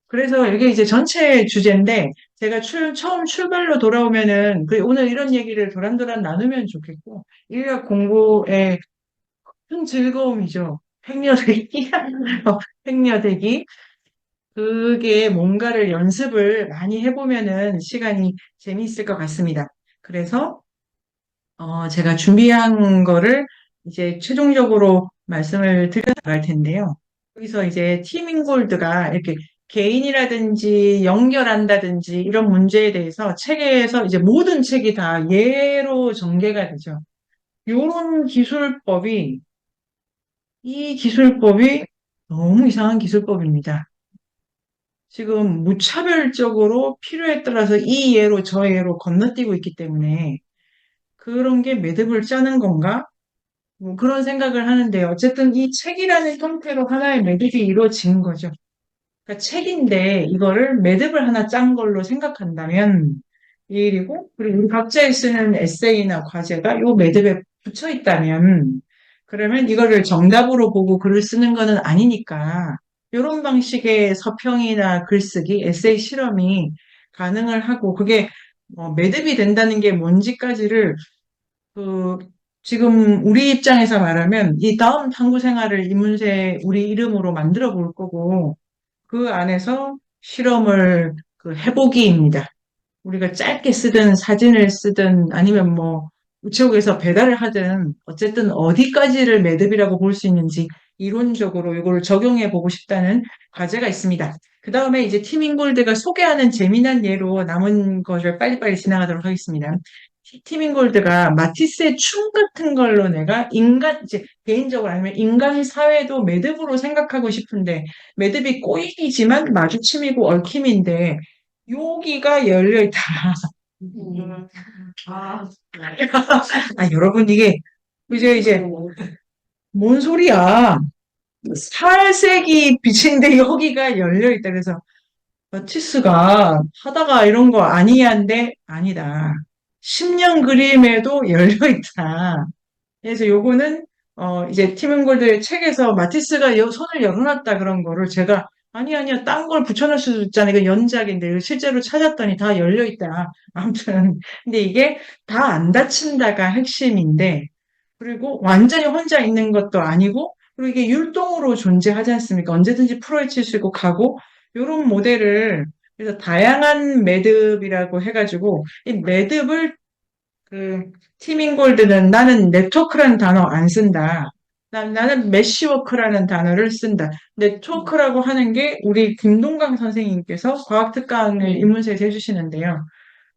그래서 이게 이제 전체 주제인데, 제가 처음 출발로 돌아오면은, 오늘 이런 얘기를 도란도란 나누면 좋겠고, 인류학 공부의 큰 즐거움이죠. 행여되기, 행여되기. 그게 뭔가를 연습을 많이 해보면은 시간이 재미있을 것 같습니다. 그래서, 제가 준비한 거를 이제 최종적으로 말씀을 드려 나갈 텐데요. 여기서 이제 팀 인골드가 이렇게 개인이라든지 연결한다든지 이런 문제에 대해서 책에서 이제 모든 책이 다 예로 전개가 되죠. 요런 기술법이, 이 기술법이 너무 이상한 기술법입니다. 지금 무차별적으로 필요에 따라서 이 예로 저 예로 건너뛰고 있기 때문에 그런 게 매듭을 짜는 건가? 뭐 그런 생각을 하는데 어쨌든 이 책이라는 형태로 하나의 매듭이 이루어진 거죠. 그러니까 책인데 이거를 매듭을 하나 짠 걸로 생각한다면 이 일이고 그리고 우리 각자의 쓰는 에세이나 과제가 요 매듭에 붙여 있다면 그러면 이거를 정답으로 보고 글을 쓰는 거는 아니니까 이런 방식의 서평이나 글쓰기, 에세이 실험이 가능을 하고 그게 매듭이 된다는 게 뭔지까지를 그, 지금 우리 입장에서 말하면 이 다음 탐구 생활을 이문세 우리 이름으로 만들어 볼 거고 그 안에서 실험을 해보기입니다. 우리가 짧게 쓰든 사진을 쓰든 아니면 뭐 우체국에서 배달을 하든 어쨌든 어디까지를 매듭이라고 볼 수 있는지 이론적으로 이걸 적용해 보고 싶다는 과제가 있습니다. 그 다음에 이제 팀 인골드가 소개하는 재미난 예로 남은 것을 빨리빨리 지나가도록 하겠습니다. 팀 인골드가 마티스의 춤 같은 걸로 내가 이제 개인적으로 아니면 인간 사회도 매듭으로 생각하고 싶은데 매듭이 꼬이기지만 마주침이고 얽힘인데 여기가 열려 있다. 아, 여러분, 이제, 뭔 소리야. 살색이 빛인데 여기가 열려 있다. 그래서, 마티스가 하다가 이런 거 아니한데, 아니다. 10년 그림에도 열려 있다. 그래서 요거는 이제 티문골드의 책에서 마티스가 손을 열어놨다 그런 거를 제가 아니야 딴 걸 붙여놓을 수도 있잖아 이거 연작인데 이거 실제로 찾았더니 다 열려 있다 아무튼 근데 이게 다 안 닫힌다가 핵심인데 그리고 완전히 혼자 있는 것도 아니고 그리고 이게 율동으로 존재하지 않습니까 언제든지 풀어헤칠 수 있고 가고 요런 모델을 그래서 다양한 매듭이라고 해가지고 이 매듭을 티밍골드는 나는 네트워크라는 단어 안 쓴다. 나는 메쉬워크라는 단어를 쓴다. 네트워크라고 하는 게 우리 김동강 선생님께서 과학특강을 인문세에서 해주시는데요.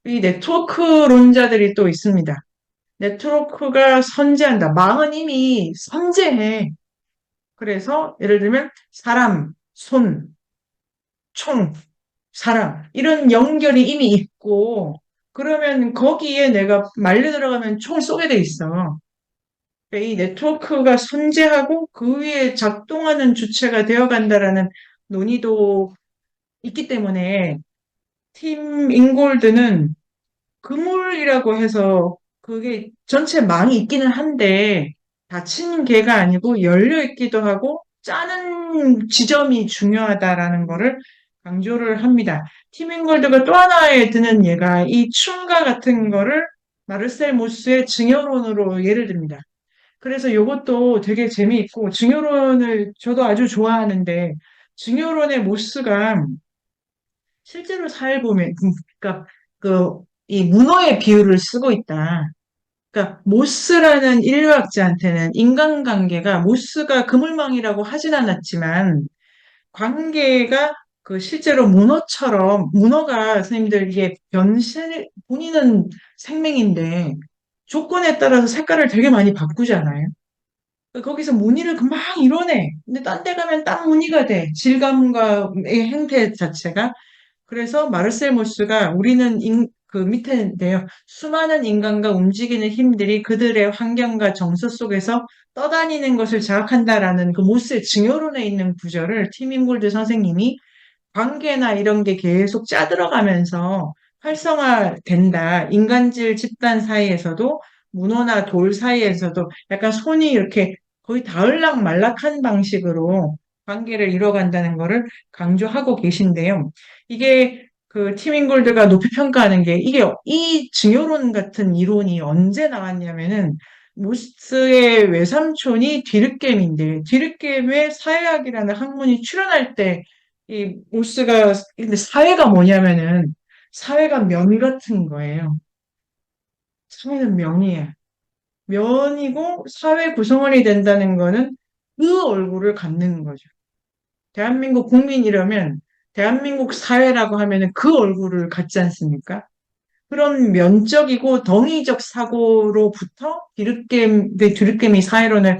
이 네트워크론자들이 또 있습니다. 네트워크가 선제한다. 망은 이미 선제해. 그래서 예를 들면 사람, 손, 총, 사람 이런 연결이 이미 있고 그러면 거기에 내가 말려 들어가면 총을 쏘게 돼 있어. 그러니까 이 네트워크가 존재하고 그 위에 작동하는 주체가 되어간다라는 논의도 있기 때문에 팀 인골드는 그물이라고 해서 그게 전체 망이 있기는 한데 닫힌 개가 아니고 열려 있기도 하고 짜는 지점이 중요하다라는 거를 강조를 합니다. 팀 인골드가 또 하나에 드는 예가 이 춤과 같은 거를 마르셀 모스의 증여론으로 예를 듭니다. 그래서 이것도 되게 재미있고 증여론을 저도 아주 좋아하는데 증여론의 모스가 실제로 사회 보면 그러니까 이 문어의 비유를 쓰고 있다. 그러니까 모스라는 인류학자한테는 인간관계가 모스가 그물망이라고 하진 않았지만 관계가 실제로 문어처럼 문어가 선생님들 이게 변실 본인은 생명인데 조건에 따라서 색깔을 되게 많이 바꾸잖아요. 거기서 무늬를 금방 이뤄내. 근데 딴 데 가면 딱 무늬가 돼. 질감과 의 행태 자체가. 그래서 마르셀 모스가 우리는 그 밑에인데요. 수많은 인간과 움직이는 힘들이 그들의 환경과 정서 속에서 떠다니는 것을 자각한다라는 그 모스의 증여론에 있는 구절을 팀 인골드 선생님이 관계나 이런 게 계속 짜들어가면서 활성화된다. 인간질 집단 사이에서도 문어나 돌 사이에서도 약간 손이 이렇게 거의 닿을락 말락한 방식으로 관계를 이뤄간다는 거를 강조하고 계신데요. 이게 그 티밍골드가 높이 평가하는 게 이게 이 증여론 같은 이론이 언제 나왔냐면은 무스의 외삼촌이 디르겜인데 디르겜의 사회학이라는 학문이 출연할 때 이 무스가 근데 사회가 뭐냐면은 사회가 면 같은 거예요. 사회는 면이에요. 면이고 사회 구성원이 된다는 거는 그 얼굴을 갖는 거죠. 대한민국 국민이라면 대한민국 사회라고 하면은 그 얼굴을 갖지 않습니까? 그런 면적이고 덩이적 사고로부터 드르겜이 사회론을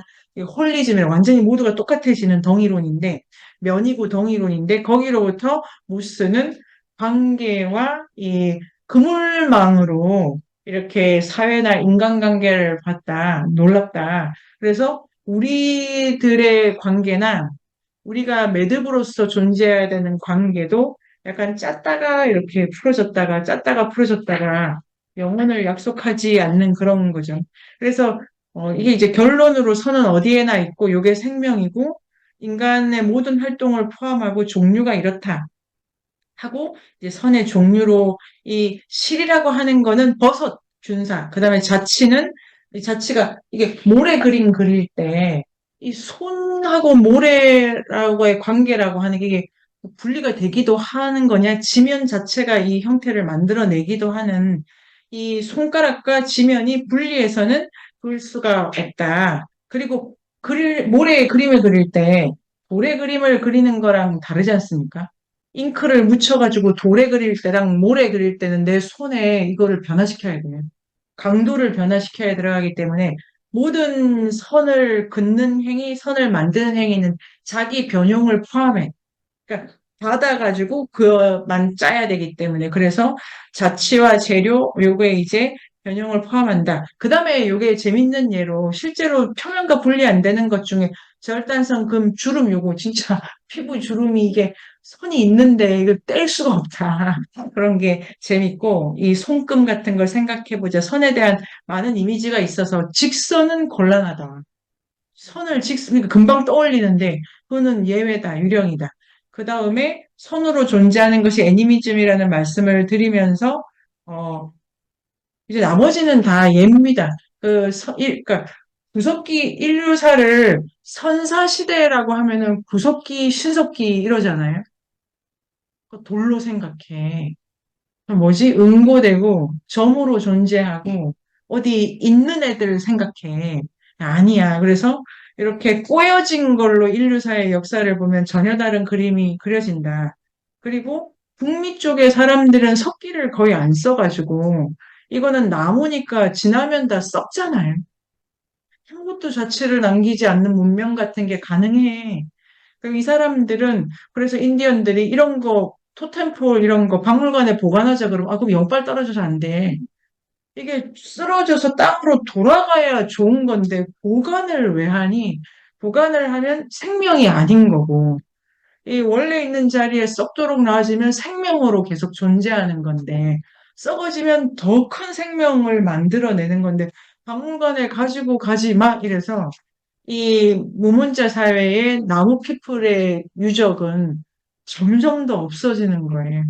홀리즘에 완전히 모두가 똑같아지는 덩이론인데 면이고 덩이론인데 거기로부터 무스는 관계와 이 그물망으로 이렇게 사회나 인간관계를 봤다, 놀랍다. 그래서 우리들의 관계나 우리가 매듭으로서 존재해야 되는 관계도 약간 짰다가 이렇게 풀어졌다가 짰다가 풀어졌다가 영혼을 약속하지 않는 그런 거죠. 그래서 이게 이제 결론으로 선은 어디에나 있고 이게 생명이고 인간의 모든 활동을 포함하고 종류가 이렇다 하고 이제 선의 종류로 이 실이라고 하는 거는 버섯 균사 그다음에 자치는 이 자치가 이게 모래 그림 그릴 때 이 손하고 모래라고의 관계라고 하는 게 이게 분리가 되기도 하는 거냐 지면 자체가 이 형태를 만들어내기도 하는 이 손가락과 지면이 분리해서는 그릴 수가 없다. 그리고 모래 그림을 그릴 때 모래 그림을 그리는 거랑 다르지 않습니까? 잉크를 묻혀가지고 돌에 그릴 때랑 모래 그릴 때는 내 손에 이거를 변화시켜야 돼요. 강도를 변화시켜야 들어가기 때문에 모든 선을 긋는 행위, 선을 만드는 행위는 자기 변형을 포함해. 그러니까 받아가지고 그만 짜야 되기 때문에 그래서 자취와 재료 요게 이제 변형을 포함한다. 그 다음에 요게 재밌는 예로 실제로 표면과 분리 안 되는 것 중에 절단성 금 주름 요거 진짜 피부 주름이 이게 선이 있는데 이걸 뗄 수가 없다. 그런 게 재밌고 이 손금 같은 걸 생각해 보자. 선에 대한 많은 이미지가 있어서 직선은 곤란하다. 선을 그러니까 금방 떠올리는데 그거는 예외다, 유령이다. 그 다음에 선으로 존재하는 것이 애니미즘이라는 말씀을 드리면서 어 이제 나머지는 다 예입니다. 그러니까 구석기 인류사를 선사시대라고 하면은 구석기, 신석기 이러잖아요. 그거 돌로 생각해. 뭐지? 응고되고 점으로 존재하고 어디 있는 애들 생각해. 아니야. 그래서 이렇게 꼬여진 걸로 인류사의 역사를 보면 전혀 다른 그림이 그려진다. 그리고 북미 쪽의 사람들은 석기를 거의 안 써가지고 이거는 나무니까 지나면 다 썩잖아요. 한 곳도 자취를 남기지 않는 문명 같은 게 가능해. 그럼 이 사람들은 그래서 인디언들이 이런 거 토템폴 이런 거 박물관에 보관하자 그러면 그럼 영빨 떨어져서 안 돼. 이게 쓰러져서 땅으로 돌아가야 좋은 건데 보관을 왜 하니? 보관을 하면 생명이 아닌 거고 이 원래 있는 자리에 썩도록 나아지면 생명으로 계속 존재하는 건데 썩어지면 더 큰 생명을 만들어내는 건데 박물관에 가지고 가지 마 이래서 이 무문자 사회의 나무 피플의 유적은 점점 더 없어지는 거예요.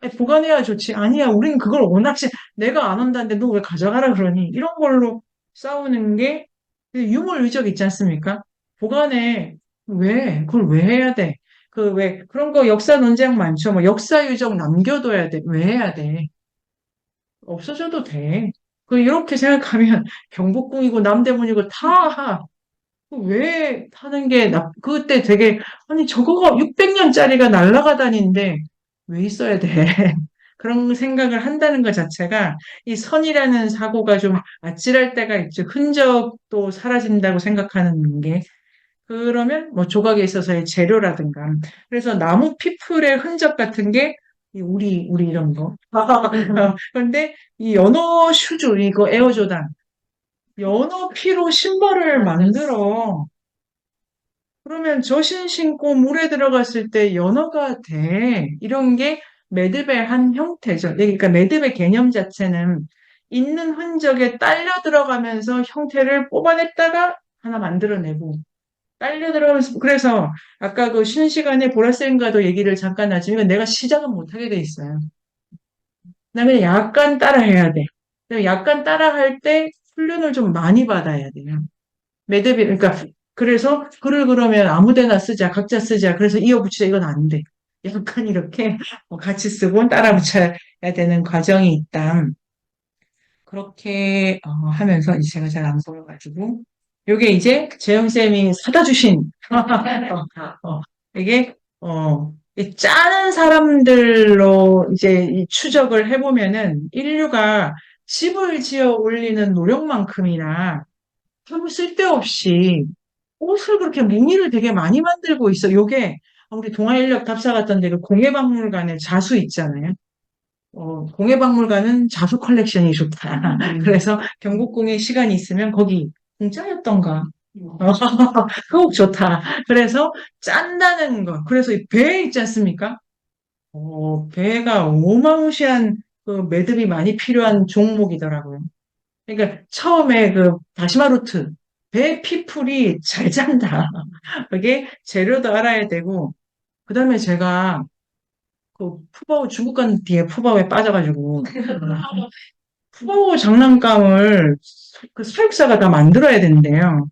아니, 보관해야 좋지. 아니야, 우린 그걸 워낙 내가 안 한다는데 너 왜 가져가라 그러니? 이런 걸로 싸우는 게 유물 유적 있지 않습니까? 보관해. 왜? 그걸 왜 해야 돼? 그 왜 그런 거 역사 논쟁 많죠. 뭐 역사 유적 남겨둬야 돼. 왜 해야 돼? 없어져도 돼. 그 이렇게 생각하면 경복궁이고 남대문이고 다 왜 하는 게 그때 되게, 아니, 저거가 600년짜리가 날아가다니는데 왜 있어야 돼? 그런 생각을 한다는 것 자체가 이 선이라는 사고가 좀 아찔할 때가 있죠. 흔적도 사라진다고 생각하는 게. 그러면 뭐 조각에 있어서의 재료라든가. 그래서 나무 피플의 흔적 같은 게 우리 이런 거. 그런데 이 연어 슈즈, 이거 에어조단. 연어 피로 신발을 만들어. 그러면 저신 신고 물에 들어갔을 때 연어가 돼. 이런 게 매듭의 한 형태죠. 그러니까 매듭의 개념 자체는 있는 흔적에 딸려 들어가면서 형태를 뽑아냈다가 하나 만들어내고 딸려 들어가면서, 그래서 아까 그 쉬는 시간에 보라색인가도 얘기를 잠깐 하지만 내가 시작은 못하게 돼 있어요. 나 그냥 약간 따라 해야 돼. 근데 약간 따라 할 때 훈련을 좀 많이 받아야 돼요. 매듭이, 그러니까, 그래서 글을 그러면 아무 데나 쓰자, 각자 쓰자. 그래서 이어붙이자. 이건 안 돼. 약간 이렇게 같이 쓰고 따라 붙여야 되는 과정이 있다. 그렇게 하면서 이제 제가 잘 안 보여가지고 요게 이제 재영쌤이 사다 주신 이게 이 짜는 사람들로 이제 이 추적을 해보면은 인류가 집을 지어 올리는 노력만큼이나 아무 쓸데없이 옷을 그렇게 무늬를 되게 많이 만들고 있어. 요게 우리 동아인력 답사 갔던 데그 공예박물관에 자수 있잖아요. 공예박물관은 자수 컬렉션이 좋다. 그래서 경복궁에 시간이 있으면 거기 공짜였던가. 그거 좋다. 그래서 짠다는 거. 그래서 이 배 있지 않습니까? 배가 어마무시한 그 매듭이 많이 필요한 종목이더라고요. 그러니까 처음에 그 다시마 루트 배 피풀이 잘 짠다. 그게 재료도 알아야 되고 그다음에 제가 그 푸바오 중국 간 뒤에 푸바오에 빠져가지고 푸바오 장난감을 그 사육사가 다 만들어야 된대요.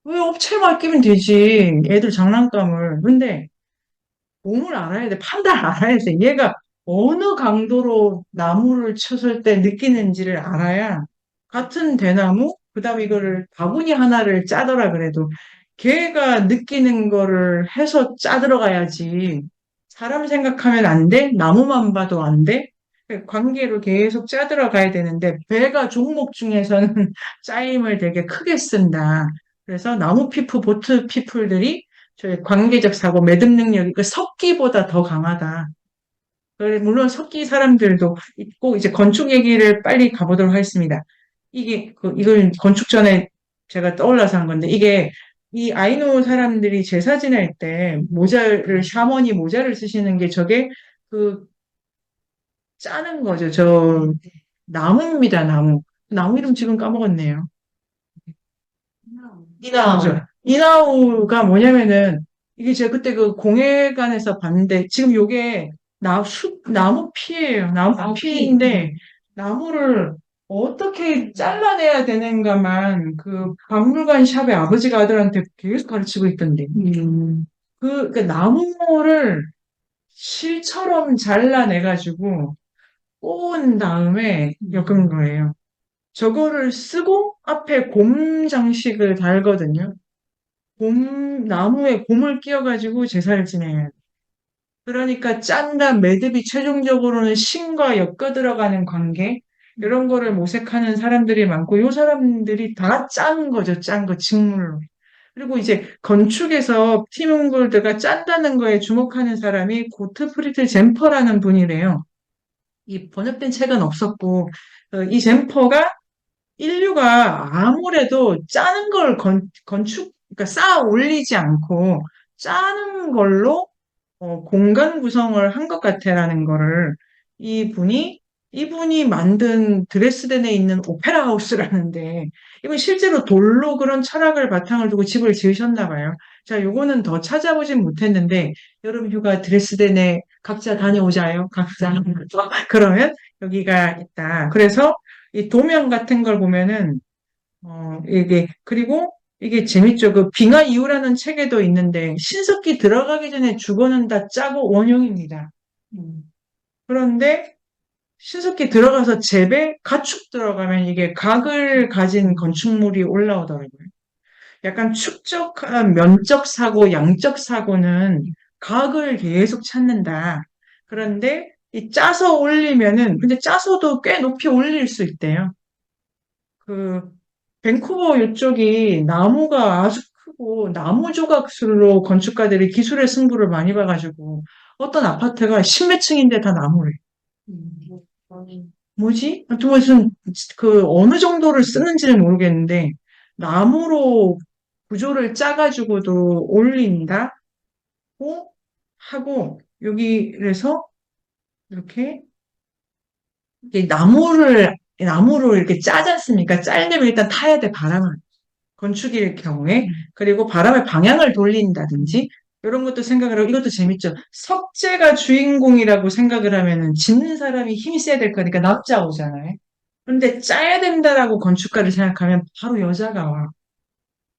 왜 업체 맡기면 되지? 애들 장난감을. 근데 몸을 알아야 돼. 판단을 알아야 돼. 얘가 어느 강도로 나무를 쳤을 때 느끼는지를 알아야 같은 대나무, 그다음에 이거를 바구니 하나를 짜더라 그래도 걔가 느끼는 거를 해서 짜 들어가야지. 사람 생각하면 안 돼? 나무만 봐도 안 돼? 관계로 계속 짜 들어가야 되는데 배가 종목 중에서는 짜임을 되게 크게 쓴다. 그래서 나무 피프, 보트 피플들이 저희 관계적 사고, 매듭 능력이 그 석기보다 더 강하다. 물론 석기 사람들도 있고, 이제 건축 얘기를 빨리 가보도록 하겠습니다. 이걸 건축 전에 제가 떠올라서 한 건데, 이게 이 아이누 사람들이 제사 지낼 때 샤머니 모자를 쓰시는 게 저게 그 짜는 거죠. 나무입니다, 나무. 나무 이름 지금 까먹었네요. 이나우. 그죠? 이나우가 뭐냐면은, 이게 제가 그때 그 공예관에서 봤는데, 지금 요게 나무 피예요. 나무 피인데, 나무를 어떻게 잘라내야 되는가만 그 박물관 샵의 아버지가 아들한테 계속 가르치고 있던데. 그 나무를 실처럼 잘라내가지고 꼬은 다음에 엮은 거예요. 저거를 쓰고 앞에 곰 장식을 달거든요. 나무에 곰을 끼워가지고 제사를 지내야 돼. 그러니까 짠다 매듭이 최종적으로는 신과 엮여 들어가는 관계, 이런 거를 모색하는 사람들이 많고, 요 사람들이 다 짠 거죠. 짠 거, 직물로. 그리고 이제 건축에서 팀 웅골드가 짠다는 거에 주목하는 사람이 고트프리트 젠퍼라는 분이래요. 이 번역된 책은 없었고, 이 젠퍼가 인류가 아무래도 짜는 걸 그러니까 쌓아 올리지 않고 짜는 걸로 공간 구성을 한 것 같아라는 거를 이분이, 이분이 만든 드레스덴에 있는 오페라 하우스라는데, 이분 실제로 돌로 그런 철학을 바탕을 두고 집을 지으셨나 봐요. 자, 요거는 더 찾아보진 못했는데, 여름 휴가 드레스덴에 각자 다녀오자요. 각자. 그러면 여기가 있다. 그래서 이 도면 같은 걸 보면은 그리고 이게 재밌죠. 그 빙하 이후라는 책에도 있는데, 신석기 들어가기 전에 주거는 다 짜고 원형입니다. 그런데 신석기 들어가서 재배, 가축 들어가면 이게 각을 가진 건축물이 올라오더라고요. 약간 축적한 면적 사고, 양적 사고는 각을 계속 찾는다. 그런데 이 짜서 올리면은, 근데 짜서도 꽤 높이 올릴 수 있대요. 그 밴쿠버 이쪽이 나무가 아주 크고 나무 조각술로 건축가들이 기술의 승부를 많이 봐가지고 어떤 아파트가 십몇 층인데 다 나무래. 뭐지? 하여튼 무슨 그 어느 정도를 쓰는지는 모르겠는데 나무로 구조를 짜가지고도 올린다고 하고 여기 그래서 이렇게 나무를 이렇게 짜지 않습니까? 짜려면 일단 타야 돼, 바람을. 건축일 경우에, 그리고 바람의 방향을 돌린다든지, 이런 것도 생각을 하고, 이것도 재밌죠. 석재가 주인공이라고 생각을 하면은 짓는 사람이 힘이 세야 될 거니까 남자 오잖아요. 그런데 짜야 된다라고 건축가를 생각하면 바로 여자가 와.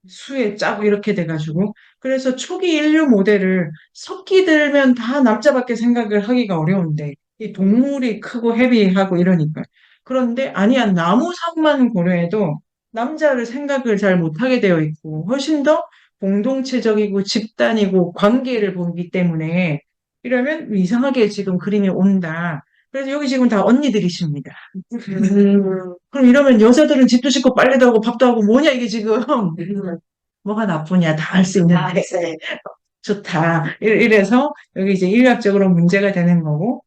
수에 짜고 이렇게 돼가지고. 그래서 초기 인류 모델을 석기 들면 다 남자밖에 생각을 하기가 어려운데, 이 동물이 크고 헤비하고 이러니까. 그런데 아니야, 나무 산만 고려해도 남자를 생각을 잘 못하게 되어 있고, 훨씬 더 공동체적이고 집단이고 관계를 보기 때문에, 이러면 이상하게 지금 그림이 온다. 그래서 여기 지금 다 언니들이십니다. 그럼 이러면 여자들은 집도 짓고 빨래도 하고 밥도 하고 뭐냐 이게 지금. 뭐가 나쁘냐, 다 할 수 있는데. 좋다. 이래서 여기 이제 인류학적으로 문제가 되는 거고,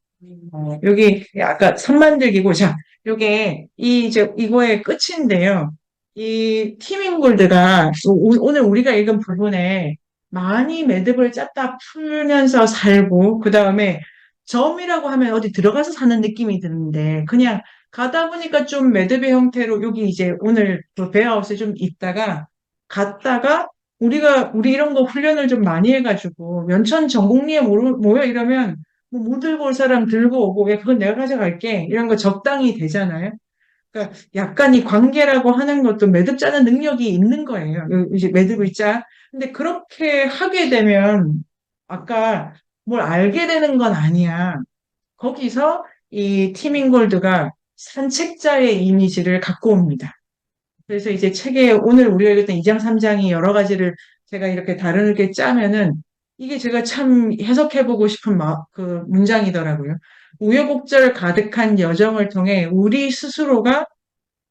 여기 아까 선 만들기고, 자, 요게 이제 이거의 끝인데요. 이 티밍골드가 오늘 우리가 읽은 부분에 많이 매듭을 짰다 풀면서 살고, 그 다음에 점이라고 하면 어디 들어가서 사는 느낌이 드는데, 그냥 가다 보니까 좀 매듭의 형태로 여기 이제 오늘 그 베어하우스에 좀 있다가 갔다가 우리 이런 거 훈련을 좀 많이 해가지고 연천 전공리에 모여 이러면 뭐 들고 올 사람 들고 오고 야 그건 내가 가져갈게 이런 거 적당히 되잖아요. 그러니까 약간 이 관계라고 하는 것도 매듭 짜는 능력이 있는 거예요. 이제 매듭을 짜. 근데 그렇게 하게 되면 아까 뭘 알게 되는 건 아니야. 거기서 이 티밍골드가 산책자의 이미지를 갖고 옵니다. 그래서 이제 책에 오늘 우리가 읽었던 2장, 3장이 여러 가지를 제가 이렇게 다르게 짜면은 이게 제가 참 해석해보고 싶은 그 문장이더라고요. 우여곡절 가득한 여정을 통해 우리 스스로가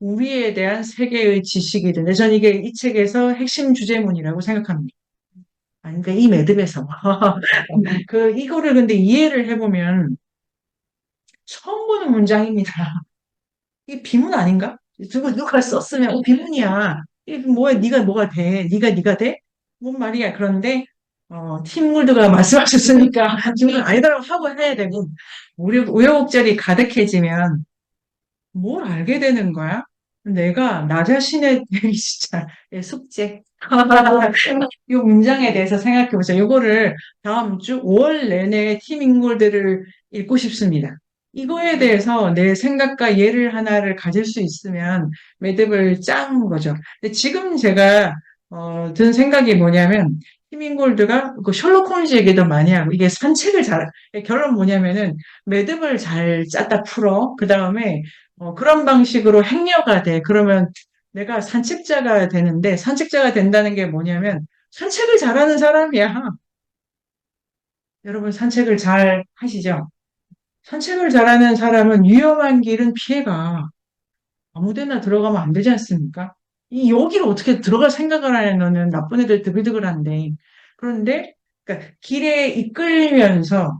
우리에 대한 세계의 지식이 된다. 저는 이게 이 책에서 핵심 주제문이라고 생각합니다. 아니, 그러니까 이 매듭에서. 이거를 근데 이해를 해보면 처음 보는 문장입니다. 이게 비문 아닌가? 누가 썼으면 비문이야. 이게 뭐야? 네가 뭐가 돼? 네가 돼? 뭔 말이야? 그런데 팀 몰드가 말씀하셨으니까 지금 아니더라고 하고 해야 되고 우여곡절이 가득해지면 뭘 알게 되는 거야? 내가 나 자신의 진짜 숙제. 이 문장에 대해서 생각해 보자. 이거를 다음 주 5월 내내 팀 인골들을 읽고 싶습니다. 이거에 대해서 내 생각과 예를 하나를 가질 수 있으면 매듭을 짠 거죠. 근데 지금 제가 든 생각이 뭐냐면 팀인골드가 그 셜록 홈즈 얘기도 많이 하고 이게 산책을 잘 결론 뭐냐면은 매듭을 잘 짰다 풀어. 그 다음에 그런 방식으로 행여가 돼. 그러면 내가 산책자가 되는데 산책자가 된다는 게 뭐냐면 산책을 잘하는 사람이야. 여러분 산책을 잘 하시죠? 산책을 잘하는 사람은 위험한 길은 피해가 아무 데나 들어가면 안 되지 않습니까? 여기를 어떻게 들어갈 생각을 하냐, 너는 나쁜 애들 드글드글한데. 그런데, 그러니까 길에 이끌면서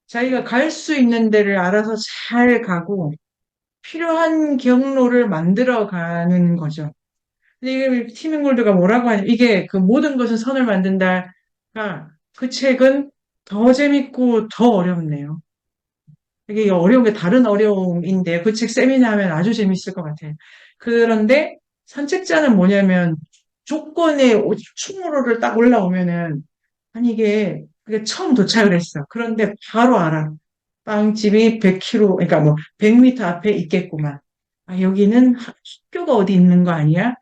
자기가 갈 수 있는 데를 알아서 잘 가고 필요한 경로를 만들어 가는 거죠. 근데 이게 티밍골드가 뭐라고 하냐, 이게 그 모든 것은 선을 만든다가 그 책은 더 재밌고 더 어렵네요. 이게 어려운 게 다른 어려움인데 그 책 세미나 하면 아주 재밌을 것 같아요. 그런데 산책자는 뭐냐면 조건에 충무로를 딱 올라오면은 아니 그게 처음 도착을 했어. 그런데 바로 알아. 빵집이 100km 그러니까 뭐 100m 앞에 있겠구만. 아 여기는 학교가 어디 있는 거 아니야?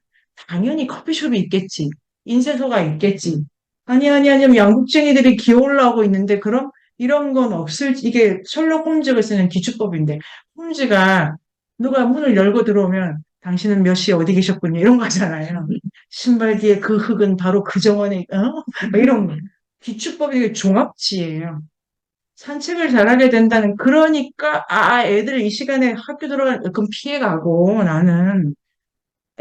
당연히 커피숍이 있겠지. 인쇄소가 있겠지. 아니, 양국쟁이들이 기어 올라오고 있는데, 그럼 이런 건 이게 셜록 홈즈가 쓰는 기출법인데, 홈즈가 누가 문을 열고 들어오면, 당신은 몇 시에 어디 계셨군요. 이런 거잖아요. 신발 뒤에 그 흙은 바로 그 정원에, 뭐 이런 거. 기출법이 종합지예요. 산책을 잘하게 된다는, 그러니까, 애들 이 시간에 학교 들어가는, 그럼 피해가고, 나는.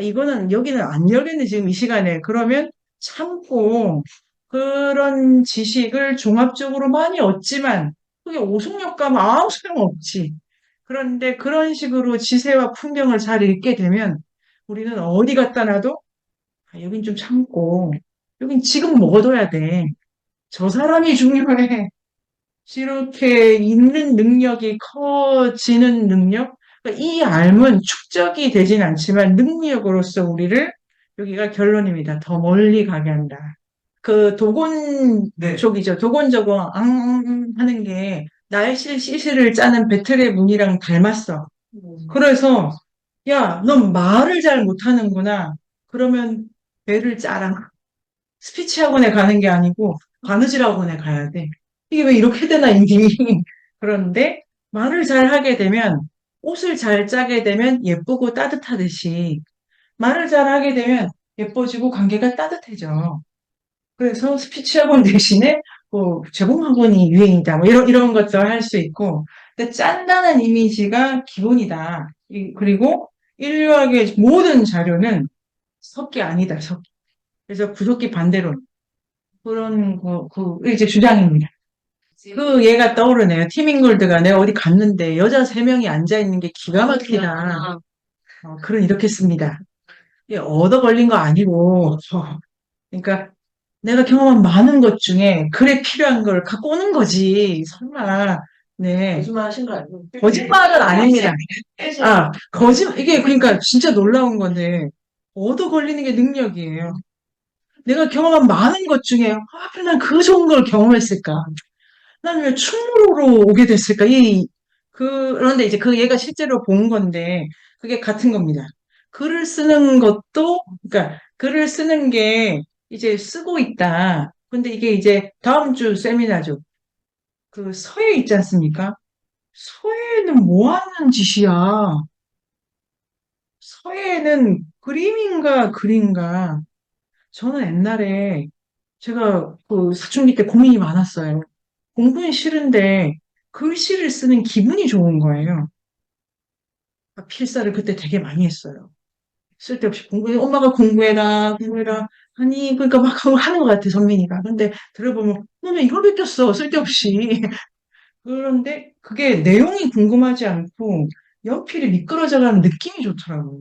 여기는 안 열겠네, 지금 이 시간에. 그러면 참고 그런 지식을 종합적으로 많이 얻지만 그게 오송역 가면 아무 소용없지. 그런데 그런 식으로 지세와 풍경을 잘 읽게 되면 우리는 어디 갖다 놔도 여긴 좀 참고 여긴 지금 먹어둬야 돼. 저 사람이 중요해. 이렇게 읽는 능력이 커지는 능력? 그러니까 이 알은 축적이 되진 않지만 능력으로서 우리를 여기가 결론입니다. 더 멀리 가게 한다. 그 도곤 네. 쪽이죠. 도곤 저거 하는 게 날실 시시를 짜는 배틀의 문이랑 닮았어. 그래서 야, 넌 말을 잘 못하는구나. 그러면 배를 짜라. 스피치 학원에 가는 게 아니고 바느질 학원에 가야 돼. 이게 왜 이렇게 되나 인생이. 그런데 말을 잘 하게 되면 옷을 잘 짜게 되면 예쁘고 따뜻하듯이 말을 잘 하게 되면 예뻐지고 관계가 따뜻해져. 그래서 스피치 학원 대신에 뭐 재봉 학원이 유행이다. 뭐 이런 것도 할 수 있고. 근데 짠다는 이미지가 기본이다. 그리고 인류학의 모든 자료는 섭기 아니다. 섭기. 그래서 구속기 반대론. 그런 이제 주장입니다. 그 얘가 떠오르네요. 티밍골드가 내가 어디 갔는데 여자 세 명이 앉아 있는 게 기가 막히다. 글은 이렇게 씁니다. 이게 얻어 걸린 거 아니고, 그러니까 내가 경험한 많은 것 중에 글에 필요한 걸 갖고 오는 거지. 설마. 네. 거짓말 하신 거 아니에요? 거짓말은 아닙니다. 이게 그러니까 진짜 놀라운 건데, 얻어 걸리는 게 능력이에요. 내가 경험한 많은 것 중에, 왜 난 그 좋은 걸 경험했을까? 난 왜 충무로로 오게 됐을까? 그런데 이제 그 얘가 실제로 본 건데, 그게 같은 겁니다. 글을 쓰는 것도, 그러니까 글을 쓰는 게 이제 쓰고 있다. 근데 이게 이제 다음 주 세미나죠. 그 서예 있지 않습니까? 서예는 뭐 하는 짓이야? 서예는 그림인가 글인가? 저는 옛날에 제가 그 사춘기 때 고민이 많았어요. 공부는 싫은데 글씨를 쓰는 기분이 좋은 거예요. 필사를 그때 되게 많이 했어요. 쓸데없이 엄마가 공부해라, 공부해라. 아니, 그러니까 막 하는 것 같아, 선민이가. 근데 들어보면, 너왜 이걸 베꼈어, 쓸데없이. 그런데 그게 내용이 궁금하지 않고 연필이 미끄러져가는 느낌이 좋더라고요.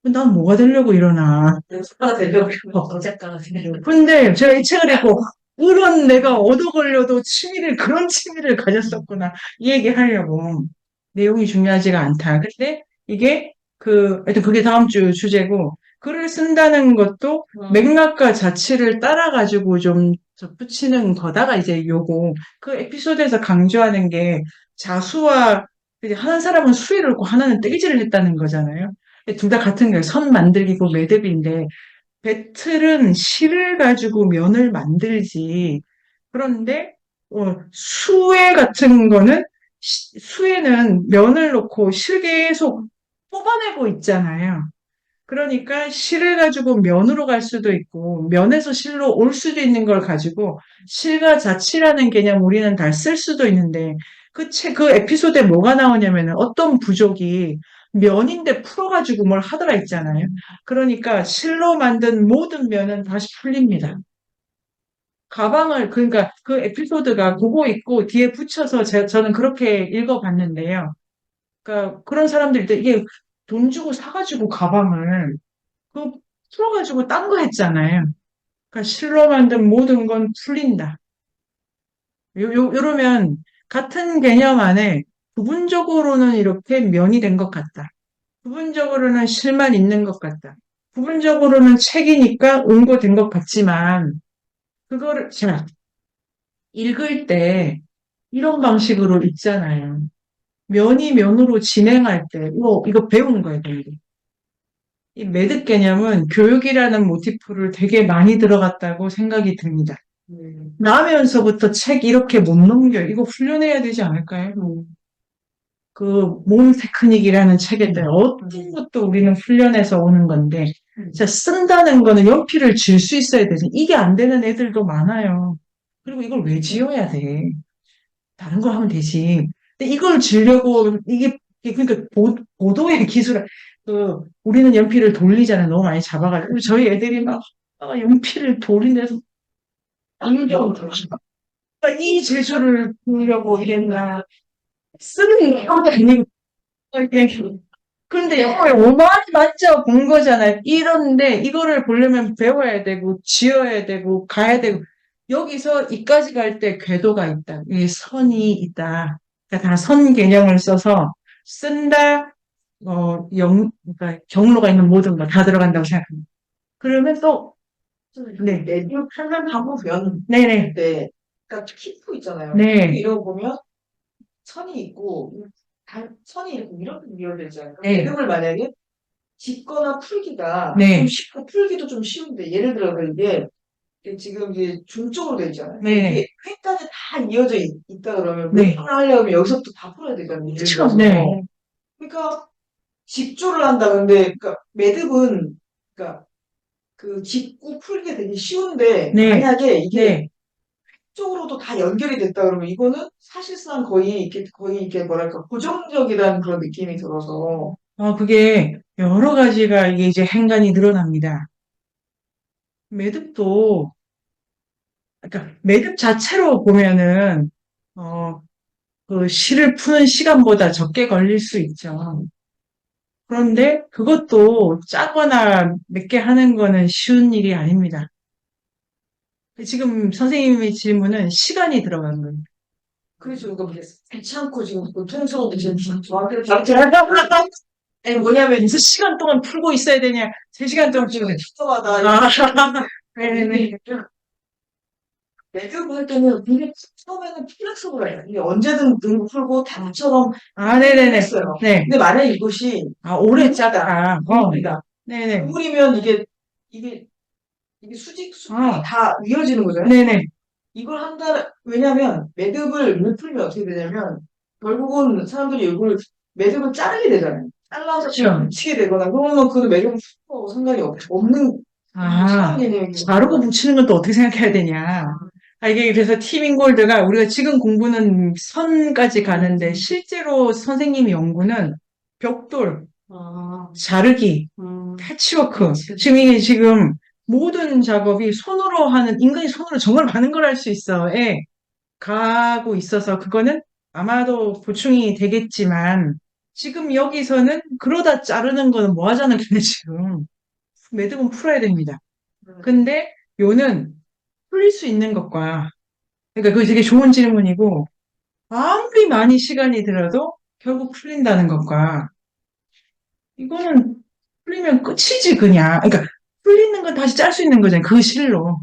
난 뭐가 되려고 이러나. 작가가 되려고 작가가 되려고. 근데 제가 이 책을 읽고 그런 내가 얻어 걸려도 그런 취미를 가졌었구나. 이 얘기 하려고. 내용이 중요하지가 않다. 근데 이게 하여튼 그게 다음 주 주제고, 글을 쓴다는 것도 맥락과 자취를 따라가지고 좀 덧붙이는 거다가 이제 그 에피소드에서 강조하는 게 자수와, 이제 한 사람은 수의를 했고 하나는 떼기질을 했다는 거잖아요. 둘 다 같은 거예요. 선 만들기고 매듭인데, 배틀은 실을 가지고 면을 만들지. 그런데 수에 같은 거는 수에는 면을 놓고 실 계속 뽑아내고 있잖아요. 그러니까 실을 가지고 면으로 갈 수도 있고 면에서 실로 올 수도 있는 걸 가지고 실과 자치라는 개념 우리는 다 쓸 수도 있는데 그 에피소드에 뭐가 나오냐면은 어떤 부족이 면인데 풀어가지고 뭘 하더라 있잖아요. 그러니까 실로 만든 모든 면은 다시 풀립니다. 그러니까 그 에피소드가 그거 있고 뒤에 붙여서 저는 그렇게 읽어봤는데요. 그러니까 그런 사람들 때 이게 돈 주고 사가지고 가방을 그 풀어가지고 딴 거 했잖아요. 그러니까 실로 만든 모든 건 풀린다. 요러면 같은 개념 안에 부분적으로는 이렇게 면이 된 것 같다. 부분적으로는 실만 있는 것 같다. 부분적으로는 책이니까 응고된 것 같지만 그거를 자, 읽을 때 이런 방식으로 읽잖아요. 면이 면으로 진행할 때 이거 배우는 거예요, 이게. 이 매듭 개념은 교육이라는 모티프를 되게 많이 들어갔다고 생각이 듭니다. 나면서부터 책 이렇게 못 넘겨. 이거 훈련해야 되지 않을까요? 그 몸 테크닉이라는 책에 대해 어떤 것도 우리는 훈련해서 오는 건데, 자, 쓴다는 거는 연필을 쥘 수 있어야 되지. 이게 안 되는 애들도 많아요. 그리고 이걸 왜 지어야 돼? 다른 걸 하면 되지. 근데 이걸 지려고, 그러니까 보도의 기술, 우리는 연필을 돌리잖아요. 너무 많이 잡아가지고. 저희 애들이 막, 연필을 돌린데서, 이 재주를 보려고 이랬나. 쓰는 게 아니고, 이게. 근데 영어에 오만 맞죠? 본 거잖아요. 이런데, 이거를 보려면 배워야 되고, 지어야 되고, 가야 되고, 여기서 이까지 갈 때 궤도가 있다. 이 선이 있다. 그러니까 다 선 개념을 써서 쓴다, 그러니까 경로가 있는 모든 거 다 들어간다고 생각합니다. 그러면 또, 네. 매듭 하면 네네. 때, 그러니까 키프 있잖아요. 네. 키프 이런 거 보면 선이 있고, 선이 이렇게 이어지잖아요. 네. 매듭을 만약에 짚거나 풀기가 네. 좀 쉽고 풀기도 좀 쉬운데, 예를 들어서 이게 지금 이게 중쪽으로 되어 있잖아요. 네. 이게 획까지 다 이어져 있다 그러면 네. 매듭을 하려면 여기서부터 다 풀어야 되잖아요. 예를 그쵸. 들어서. 네. 그러니까 집조를 한다. 근데 그러니까 매듭은 그러니까 그 짚고 풀기 되게 쉬운데 네. 만약에 이게 네. 쪽으로도 다 연결이 됐다 그러면 이거는 사실상 거의 이렇게 뭐랄까 고정적이라는 그런 느낌이 들어서 그게 여러 가지가 이게 이제 행간이 늘어납니다. 매듭도, 그러니까 매듭 자체로 보면은, 어, 그 실을 푸는 시간보다 적게 걸릴 수 있죠. 그런데 그것도 짜거나 몇 개 하는 거는 쉬운 일이 아닙니다. 지금 선생님의 질문은 시간이 들어간 거예요. 그래서 이거 괜찮고 지금 고통스러운데 지금 저한테 아니 뭐냐면 무슨 시간 동안 풀고 있어야 되냐? 3시간 동안 풀고 있어야 집마다 네네. 매듭 할 때는 되게 처음에는 플렉서블해요. 이게 언제든 등 풀고 단처럼 네네네. 했어요. 네. 근데 만약에 이것이 오래 짜다. 그물이다. 네네. 그물이면 이게 수직이 아. 다 이어지는 거잖아요. 네네. 이걸 왜냐면 매듭을 못 풀면 어떻게 되냐면 결국은 사람들이 이걸 매듭을 자르게 되잖아요. 잘라서 그쵸. 붙이게 되거나 그러면 그 매듭은 풀고 상관이 없는 시간 개념이 자르고 붙이는 건 또 어떻게 생각해야 되냐. 이게 그래서 티빙골드가 우리가 지금 공부는 선까지 가는데 실제로 선생님 연구는 벽돌, 자르기, 패치워크. 지금 모든 작업이 손으로 하는, 인간이 손으로 정말 많은 걸 할 수 있어. 예. 가고 있어서 그거는 아마도 보충이 되겠지만 지금 여기서는 그러다 자르는 거는 뭐 하자는 거냐 지금. 매듭은 풀어야 됩니다. 근데 요는 풀릴 수 있는 것과 그러니까 그게 되게 좋은 질문이고 아무리 많이 시간이 들어도 결국 풀린다는 것과 이거는 풀리면 끝이지 그냥. 그러니까 풀리는 건 다시 짤 수 있는 거잖아요. 그 실로.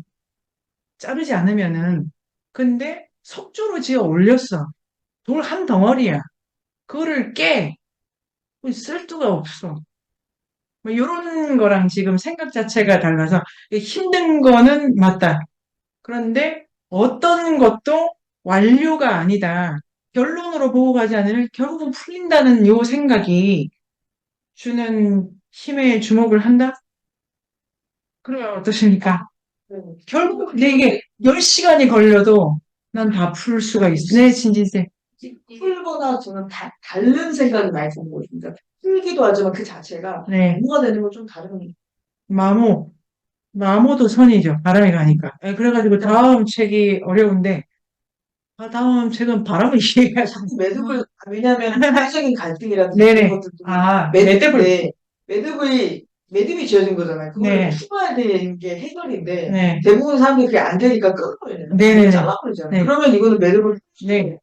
자르지 않으면은. 근데 석조로 지어 올렸어. 돌 한 덩어리야. 그거를 깨. 쓸 데가 없어. 뭐 이런 거랑 지금 생각 자체가 달라서 힘든 거는 맞다. 그런데 어떤 것도 완료가 아니다. 결론으로 보고 가지 않으면 결국은 풀린다는 요 생각이 주는 힘에 주목을 한다? 그러면 어떠십니까? 결국 근데 이게 10시간이 걸려도 난 다 풀 수가 있어. 네, 진진쌤. 풀거나 저는 다른 생각이 많이 드는 거예요. 그러니까 풀기도 하지만 그 자체가 네. 뭐가 되는 건 좀 다른 마모. 마모도 선이죠. 바람이 가니까. 그래가지고 다음 책이 어려운데, 다음 책은 바람을 이해해야 자꾸 매듭을 왜냐하면 사회적인 갈등이라든지 네네. 그런 것들도 매듭을. 매듭이 지어진 거잖아요. 그걸 네. 풀어야 되는 게 해결인데 네. 대부분 사람들이 그게 안 되니까 끊어버려요. 네네. 잘라버리잖아요. 네. 그러면 이거는 매듭을 네.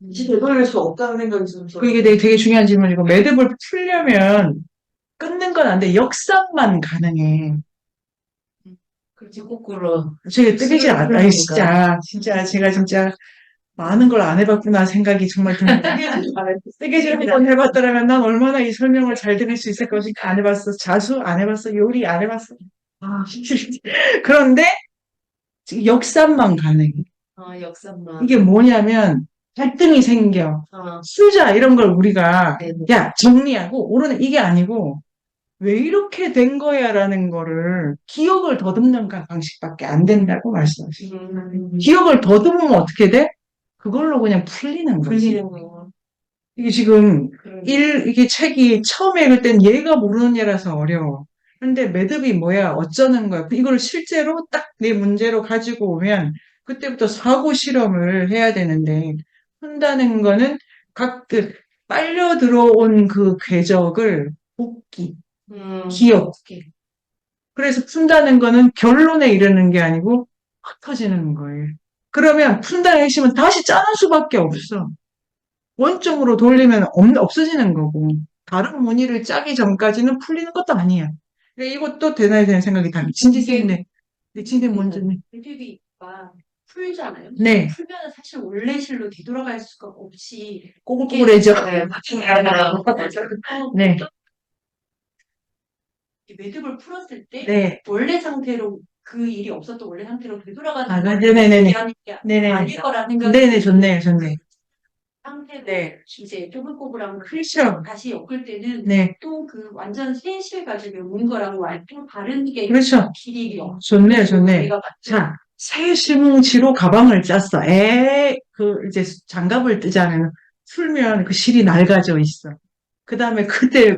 다시 되돌릴 수 없다는 생각이 들어서 그게 되게 중요한 질문이고, 매듭을 풀려면 끊는 건 안 돼. 역상만 가능해. 그렇지 거꾸로 제가 뜨개질 그러니까. 진짜 제가 진짜 많은 걸 안 해봤구나 생각이 정말 듭니다. 뜨개질 한 번 해봤더라면 난 얼마나 이 설명을 잘 들을 수 있을 것인가 안 해봤어. 자수 안 해봤어. 요리 안 해봤어. 그런데 지금 역삼만 가능해. 역삼만 이게 뭐냐면 갈등이 생겨. 쓰자 이런 걸 우리가 야 정리하고 오로는 이게 아니고 왜 이렇게 된 거야라는 거를 기억을 더듬는 방식밖에 안 된다고 말씀하시죠. 기억을 더듬으면 어떻게 돼? 그걸로 그냥 풀리는 거지. 거. 이게 지금 이게 책이 처음에 읽을 땐 얘가 모르는 얘라서 어려워. 근데 매듭이 뭐야? 어쩌는 거야? 이걸 실제로 딱 내 문제로 가지고 오면 그때부터 사고 실험을 해야 되는데 푼다는 거는 빨려 들어온 그 궤적을 복기, 기억. 그래서 푼다는 거는 결론에 이르는 게 아니고 흩어지는 거예요. 그러면 푼다는 핵심은 다시 짜는 수밖에 없어. 원점으로 돌리면 없어지는 거고 다른 무늬를 짜기 전까지는 풀리는 것도 아니야. 그러니까 이것도 되나야 되는 생각이 다 진지생네. 진지생 먼저. MPB가 풀잖아요. 네. 풀면은 사실 원래실로 되돌아갈 수가 없이 꼬불꼬불해져. 네, 네. 매듭을 풀었을 때 네. 원래 상태로 그 일이 없었던 원래 상태로 되돌아가는 아, 걸 네네네네. 얘기하는 게 네네. 아닐 거라는 생각이 네네, 좋네요, 좋네. 상태로 네. 이제 꼬불꼬불한 걸 그렇죠. 다시 엮을 때는 네. 또 그 완전 새실 가지고 엮는 거랑 완전 다른 게 그렇죠. 길이가 좋네요, 좋네. 우리가 맞죠? 자, 새 실뭉치로 가방을 짰어. 이제 장갑을 뜨자면 풀면 그 실이 낡아져 있어. 그 다음에 그때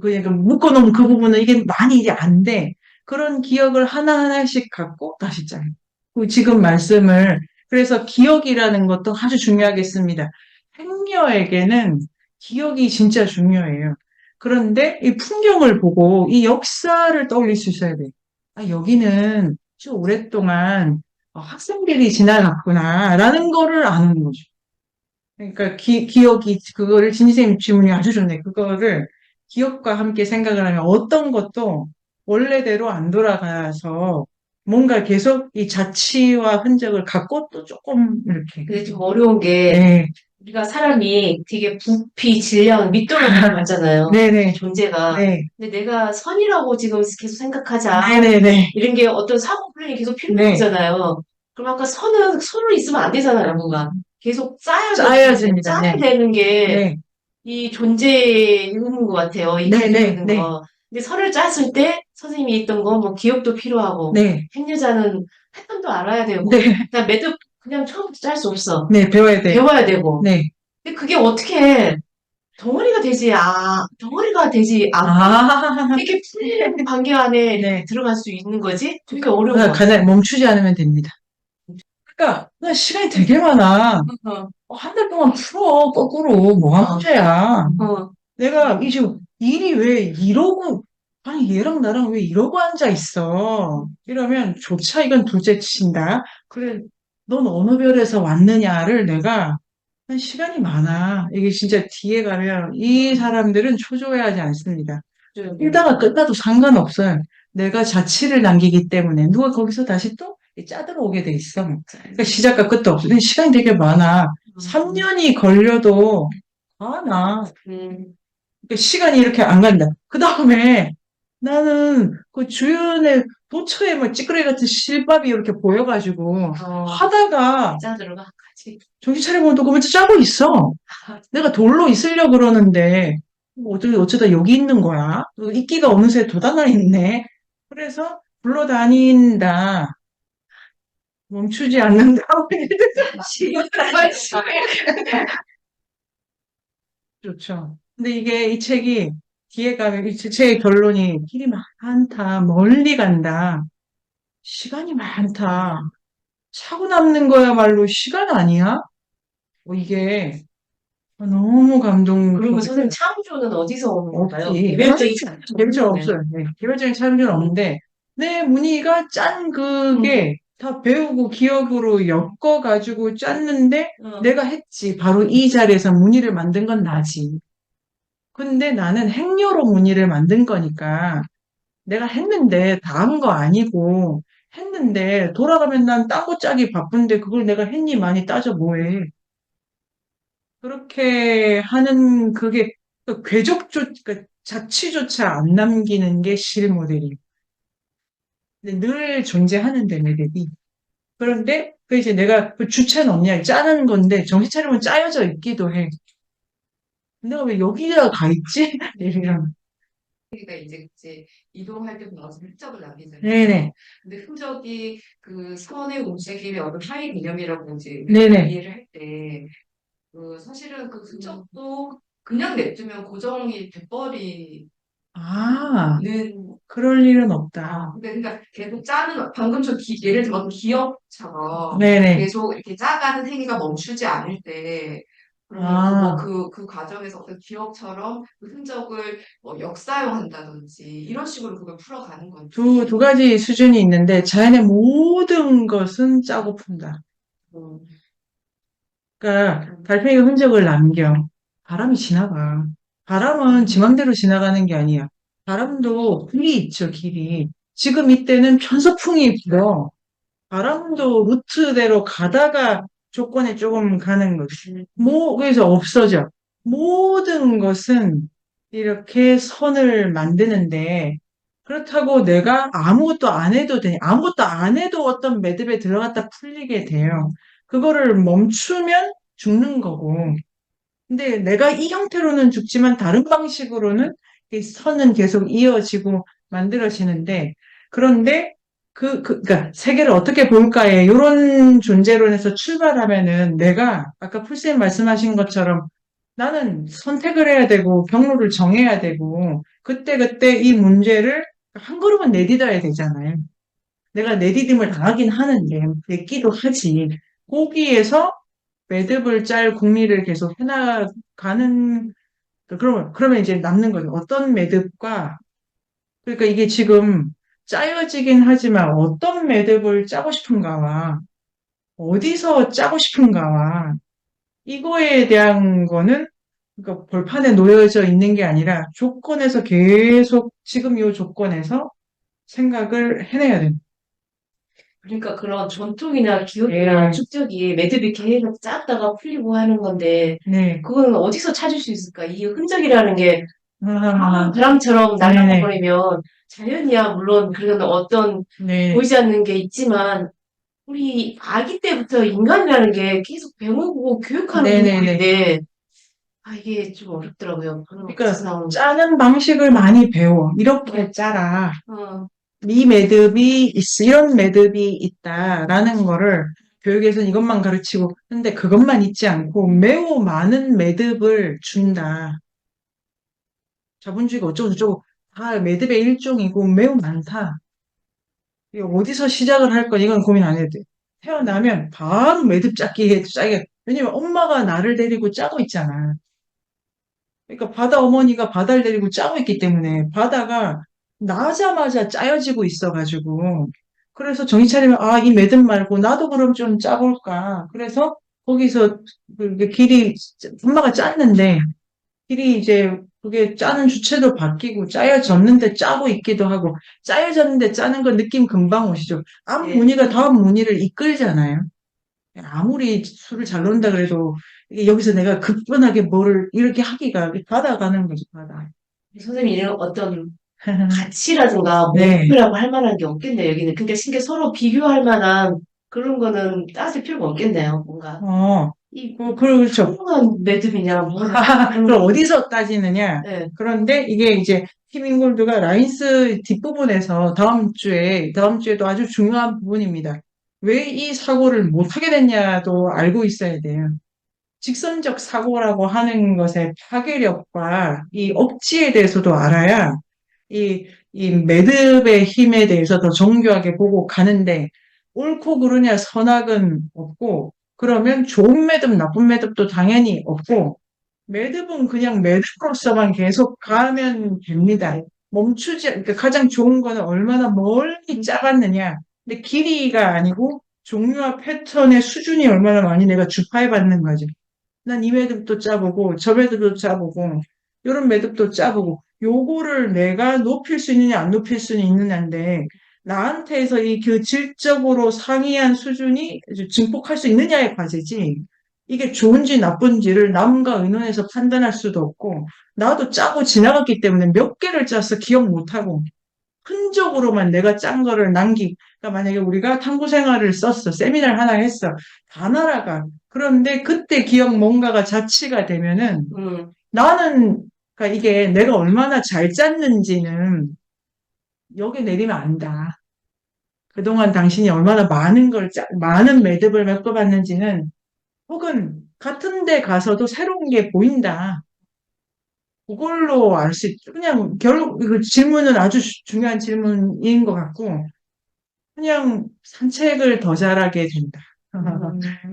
그냥 묶어놓은 그 부분은 이게 많이 이제 안 돼. 그런 기억을 하나하나씩 갖고 다시 짜요. 지금 말씀을, 그래서 기억이라는 것도 아주 중요하겠습니다. 행여에게는 기억이 진짜 중요해요. 그런데 이 풍경을 보고 이 역사를 떠올릴 수 있어야 돼. 아, 여기는 좀 오랫동안 학생들이 지나갔구나라는 거를 아는 거죠. 그러니까 기억이, 그거를 진쌤 질문이 아주 좋네. 그거를 기억과 함께 생각을 하면 어떤 것도 원래대로 안 돌아가서 뭔가 계속 이 자취와 흔적을 갖고 또 조금 이렇게. 근데 좀 어려운 게 네, 우리가 사람이 되게 부피, 질량, 밑도를 많잖아요. 네네, 존재가. 네, 근데 내가 선이라고 지금 계속 생각하자. 네네네. 이런 게 어떤 사고 훈련이 계속 필요한 네. 거잖아요. 그럼 아까 선은 손으로 있으면 안 되잖아요, 뭔가. 계속 짜여집니다. 짜야 네. 되는 게 네, 이 존재인 것 같아요. 이 네, 가지고 네, 있는 네. 거. 근데 선을 짰을 때 선생님이 했던 거 뭐 기억도 필요하고 네, 행여자는 패턴도 알아야 되고 네, 그냥 매듭 그냥 처음부터 짤 수 없어. 네, 배워야 돼요. 배워야 되고. 네. 근데 그게 어떻게 덩어리가 되지 않고 아, 이렇게 풀리는 관계 안에 네. 들어갈 수 있는 거지? 되게 어려운 것 같아. 가장 멈추지 않으면 됩니다. 그러니까, 나 시간이 되게 많아. 한 달 동안 풀어, 거꾸로. 뭐가 문제야. 어. 내가 이제 일이 왜 이러고, 아니, 얘랑 나랑 왜 이러고 앉아 있어. 이러면 조차 이건 둘째 친다. 그래, 넌 어느 별에서 왔느냐를 내가 한 시간이 많아. 이게 진짜 뒤에 가면 이 사람들은 초조해하지 않습니다. 일다가 끝나도 상관없어요. 내가 자취를 남기기 때문에 누가 거기서 다시 또 짜들어 오게 돼 있어. 그러니까 시작과 끝도 없어. 근데 시간이 되게 많아. 3년이 걸려도 나. 그러니까 시간이 이렇게 안 간다. 그 다음에 나는 그 주변에 도처에 뭐 찌끄레기 같은 실밥이 이렇게 보여가지고 하다가 짜 들어가 같이. 정신 차려보면 또 그걸 짜고 있어. 내가 돌로 있으려고 그러는데 어쩌다 여기 있는 거야. 또 이끼가 어느새 돋아나 있네. 그래서 굴러다닌다. 멈추지 않는다. 좋죠. 근데 이게 이 책이 뒤에 가면 이 책의 결론이 길이 많다, 멀리 간다, 시간이 많다. 차고 남는 거야말로 시간 아니야? 이게 너무 그리고 감동. 선생님 창조는 어디서 오는 건가요? 없지. 개별적인 개별적 없어요. 네. 개별적인 차이는 없는데, 내 무늬가 짠 그게 다 배우고 기억으로 엮어가지고 짰는데, 내가 했지. 바로 이 자리에서 무늬를 만든 건 나지. 근데 나는 행여로 무늬를 만든 거니까, 내가 했는데 다 한 거 아니고, 했는데 돌아가면 난 딴 거 짜기 바쁜데 그걸 내가 했니 많이 따져 뭐해. 그렇게 하는 그게 그러니까 자취조차 안 남기는 게 실 모델이에요. 근데 늘 존재하는데 매듭이. 그런데 그 이제 내가 그 주체는 없냐 짜는 건데 정신 차리면 짜여져 있기도 해. 내가 왜 여기다 가 있지? 이런. 그러니까 이제 이동할 때 나와서 흔적을 남기잖아요. 네네. 근데 흔적이 그 선의 움직임의 어떤 하위 개념이라고 이제 네네. 이해를 할 때, 사실은 그 흔적도 그냥 냅두면 고정이 돼버리는. 아, 그럴 일은 없다. 근데 그러니까 계속 짜는 방금처럼 예를 들면 기억처럼 네네. 계속 이렇게 짜가는 행위가 멈추지 않을 때. 아. 그러면 그 과정에서 어떤 기억처럼 그 흔적을 뭐 역사용한다든지 이런 식으로 그걸 풀어가는 건지. 두 가지 수준이 있는데 자연의 모든 것은 짜고 푼다. 그러니까 달팽이가 흔적을 남겨. 바람이 지나가. 바람은 지 맘대로 지나가는 게 아니야. 바람도 길이 있죠, 길이. 지금 이때는 편서풍이 불어. 바람도 루트대로 가다가 조건에 조금 가는 거지. 그래서 없어져. 모든 것은 이렇게 선을 만드는데, 그렇다고 내가 아무것도 안 해도 돼. 아무것도 안 해도 어떤 매듭에 들어갔다 풀리게 돼요. 그거를 멈추면 죽는 거고. 근데 내가 이 형태로는 죽지만 다른 방식으로는 이 선은 계속 이어지고 만들어지는데, 그런데 그러니까 세계를 어떻게 볼까에 이런 존재론에서 출발하면은 내가 아까 풀쌤 말씀하신 것처럼 나는 선택을 해야 되고 경로를 정해야 되고 그때그때 이 문제를 한 걸음은 내딛어야 되잖아요. 내가 내디딤을 당하긴 하는데 됐기도 하지. 거기에서 매듭을 짤 궁리를 계속 해나가는 그러면 이제 남는 거죠. 어떤 매듭과 그러니까 이게 지금 짜여지긴 하지만 어떤 매듭을 짜고 싶은가와 어디서 짜고 싶은가와 이거에 대한 거는 그러니까 벌판에 놓여져 있는 게 아니라 조건에서 계속 지금 이 조건에서 생각을 해내야 됩니다. 그러니까 그런 전통이나 기억이나 네. 축적이 매듭이 계속 짰다가 풀리고 하는 건데, 네. 그거는 어디서 찾을 수 있을까? 이 흔적이라는 게 아, 바람처럼 네네. 날아버리면 자연이야 물론 그런 어떤 네. 보이지 않는 게 있지만 우리 아기 때부터 인간이라는 게 계속 배우고 교육하는 네네네. 부분인데 이게 좀 어렵더라고요. 그러니까 나오는 짜는 방식을 많이 배워. 이렇게 짜라. 어, 이 매듭이 이런 매듭이 있다라는 거를 교육에서는 이것만 가르치고 근데 그것만 있지 않고 매우 많은 매듭을 준다. 자본주의가 어쩌고저쩌고 다 매듭의 일종이고 매우 많다. 이거 어디서 시작을 할 건 이건 고민 안 해도 돼. 태어나면 바로 매듭 짜기. 왜냐면 엄마가 나를 데리고 짜고 있잖아. 그러니까 바다 어머니가 바다를 데리고 짜고 있기 때문에 바다가 나자마자 짜여지고 있어가지고 그래서 정신 차리면 이 매듭 말고 나도 그럼 좀 짜볼까. 그래서 거기서 길이 엄마가 짰는데 길이 이제 그게 짜는 주체도 바뀌고 짜여졌는데 짜고 있기도 하고 짜여졌는데 짜는 건 느낌 금방 오시죠. 앞 네. 무늬가 다음 무늬를 이끌잖아요. 아무리 술을 잘 논다 그래도 이게 여기서 내가 급변하게 뭐를 이렇게 하기가 받아가는 거지, 받아. 선생님 이런 어떤 가치라든가 네. 목표라고 할 만한 게 없겠네요. 여기는 그러니까 신기 서로 비교할 만한 그런 거는 따질 필요가 없겠네요. 뭔가 이 그렇죠. 평범한 매듭이냐 그럼 어디서 따지느냐? 네. 그런데 이게 이제 팀 인골드가 라인스 뒷부분에서 다음 주에도 아주 중요한 부분입니다. 왜 이 사고를 못하게 됐냐도 알고 있어야 돼요. 직선적 사고라고 하는 것의 파괴력과 이 억지에 대해서도 알아야 이 매듭의 힘에 대해서 더 정교하게 보고 가는데 옳고 그르냐 선악은 없고 그러면 좋은 매듭, 나쁜 매듭도 당연히 없고 매듭은 그냥 매듭으로서만 계속 가면 됩니다. 그러니까 가장 좋은 거는 얼마나 멀리 짜갔느냐. 근데 길이가 아니고 종류와 패턴의 수준이 얼마나 많이 내가 주파해 받는 거지. 난 이 매듭도 짜보고 저 매듭도 짜보고 이런 매듭도 짜보고 요거를 내가 높일 수 있느냐 안 높일 수는 있느냐인데 나한테서 이 그 질적으로 상이한 수준이 증폭할 수 있느냐의 과제지 이게 좋은지 나쁜지를 남과 의논해서 판단할 수도 없고 나도 짜고 지나갔기 때문에 몇 개를 짜서 기억 못하고 흔적으로만 내가 짠 거를 그러니까 만약에 우리가 탐구 생활을 썼어, 세미나를 하나 했어, 다 날아가. 그런데 그때 기억 뭔가가 자취가 되면은 나는, 그러니까 이게 내가 얼마나 잘 짰는지는 여기 내리면 안다. 그동안 당신이 얼마나 많은 매듭을 메꿔봤는지는 혹은 같은 데 가서도 새로운 게 보인다. 그걸로 알 수 있죠. 그냥 결국 그 질문은 아주 중요한 질문인 것 같고 그냥 산책을 더 잘하게 된다.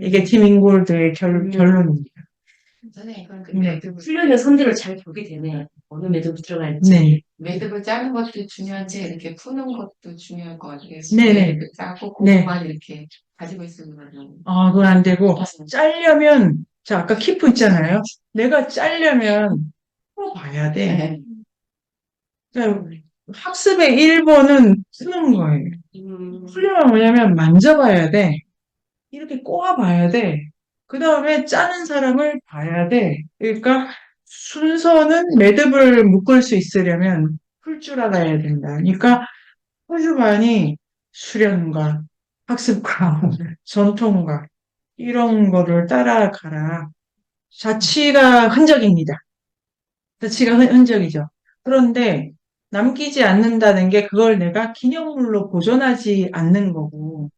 이게 팀 인골드의 결론입니다. 선생님, 그럼 그 네. 매듭을, 훈련의 선들을 잘 보게 되네요. 어느 매듭 들어갈지. 네. 매듭을 짜는 것도 중요한지 이렇게 푸는 것도 중요할 것 같아요. 네네. 매듭을 짜고 네. 그것만 이렇게 가지고 있으면 그건 안 되고, 짜려면, 자, 아까 키프 있잖아요. 내가 짜려면, 봐야 돼. 네. 그러니까 학습의 1번은 푸는 거예요. 풀려면 뭐냐면 만져봐야 돼. 이렇게 꼬아봐야 돼. 그 다음에 짜는 사람을 봐야 돼. 그러니까 순서는 매듭을 묶을 수 있으려면 풀 줄 알아야 된다. 그러니까 호주반이 수련과 학습과 전통과 이런 거를 따라가라. 자취가 흔적입니다. 자취가 흔적이죠. 그런데 남기지 않는다는 게 그걸 내가 기념물로 보존하지 않는 거고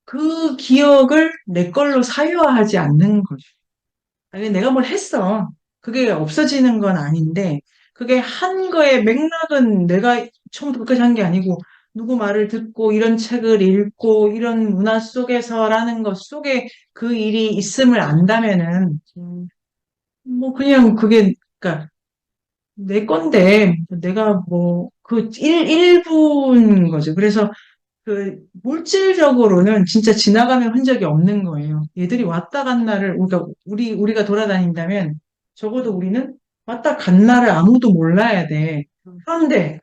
그 기억을 내 걸로 사유화하지 않는 거죠. 아니, 내가 뭘 했어. 그게 없어지는 건 아닌데, 그게 한 거의 맥락은 내가 처음부터 끝까지 한 게 아니고, 누구 말을 듣고, 이런 책을 읽고, 이런 문화 속에서라는 것 속에 그 일이 있음을 안다면은, 뭐, 그냥 그게, 그니까, 내 건데, 내가 뭐, 일부인 거죠. 그래서 그 물질적으로는 진짜 지나가는 흔적이 없는 거예요. 얘들이 왔다 간 날을 그러니까 우리가 돌아다닌다면 적어도 우리는 왔다 간 날을 아무도 몰라야 돼. 그런데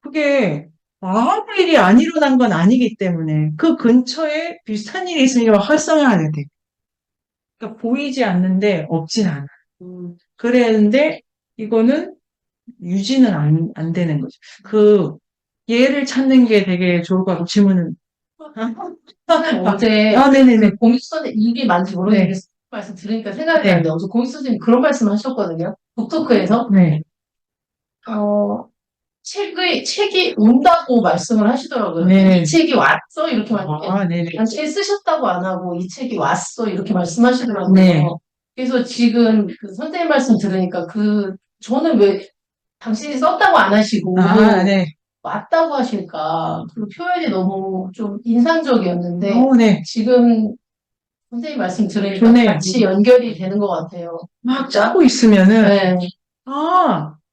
그게 아무 일이 안 일어난 건 아니기 때문에 그 근처에 비슷한 일이 있으니까 활성화해야 돼. 그러니까 보이지 않는데 없진 않아. 그랬는데 이거는 유지는 안 되는 거죠. 그 얘를 찾는 게 되게 좋을 것 같고 질문은 어제 네네네. 공익 선생 이게 맞는지 네. 모르겠는데 말씀 들으니까 생각이 네. 나는데 어제 공익 선생님 그런 말씀 하셨거든요. 북토크에서 네. 책이 온다고 말씀을 하시더라고요. 네. 이 책이 왔어 이렇게 네네. 책 쓰셨다고 안 하고 이 책이 왔어 이렇게 말씀하시더라고요. 네. 그래서 지금 그 선생님 말씀 들으니까 저는 왜 당신이 썼다고 안 하시고 네. 왔다고 하실까 그 표현이 너무 좀 인상적이었는데 네. 지금 선생님 말씀 들으니까 좋네요. 같이 연결이 되는 것 같아요. 막 짜고 있으면은, 네.